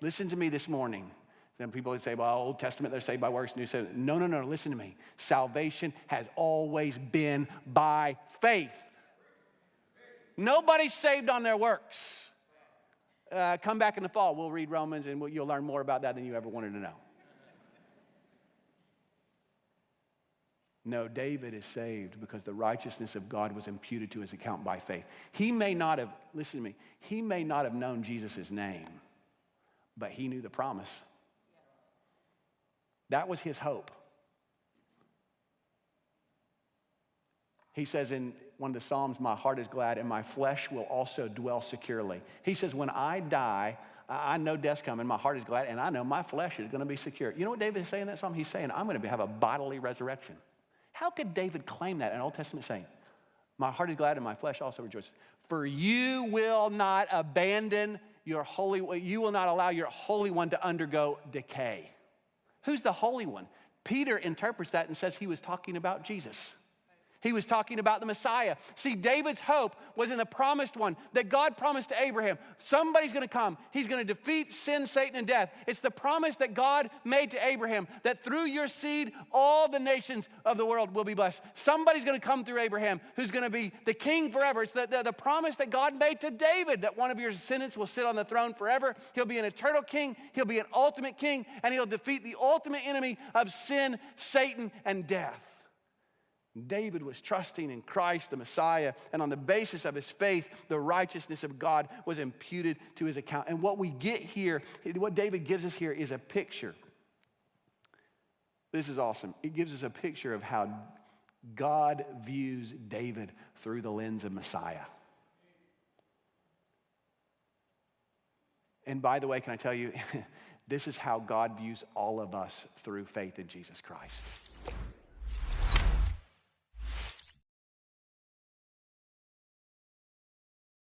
Listen to me this morning. Then people would say, well, Old Testament, they're saved by works, New Testament. No, listen to me. Salvation has always been by faith. Nobody's saved on their works. Come back in the fall. We'll read Romans, and you'll learn more about that than you ever wanted to know. No, David is saved because the righteousness of God was imputed to his account by faith. He may not have, listen to me, he may not have known Jesus' name, but he knew the promise. That was his hope. He says in one of the Psalms, my heart is glad and my flesh will also dwell securely. He says, when I die, I know death's coming, my heart is glad, and I know my flesh is going to be secure. You know what David is saying in that psalm? He's saying, I'm going to have a bodily resurrection. How could David claim that, an Old Testament saying? My heart is glad and my flesh also rejoices. For you will not abandon your holy, you will not allow your Holy One to undergo decay. Who's the Holy One? Peter interprets that and says he was talking about Jesus. He was talking about the Messiah. See, David's hope was in the promised one that God promised to Abraham. Somebody's going to come. He's going to defeat sin, Satan, and death. It's the promise that God made to Abraham that through your seed, all the nations of the world will be blessed. Somebody's going to come through Abraham who's going to be the king forever. It's the promise that God made to David that one of your descendants will sit on the throne forever. He'll be an eternal king. He'll be an ultimate king, and he'll defeat the ultimate enemy of sin, Satan, and death. David was trusting in Christ, the Messiah, and on the basis of his faith, the righteousness of God was imputed to his account. And what we get here, what David gives us here is a picture. This is awesome. It gives us a picture of how God views David through the lens of Messiah. And by the way, can I tell you, this is how God views all of us through faith in Jesus Christ.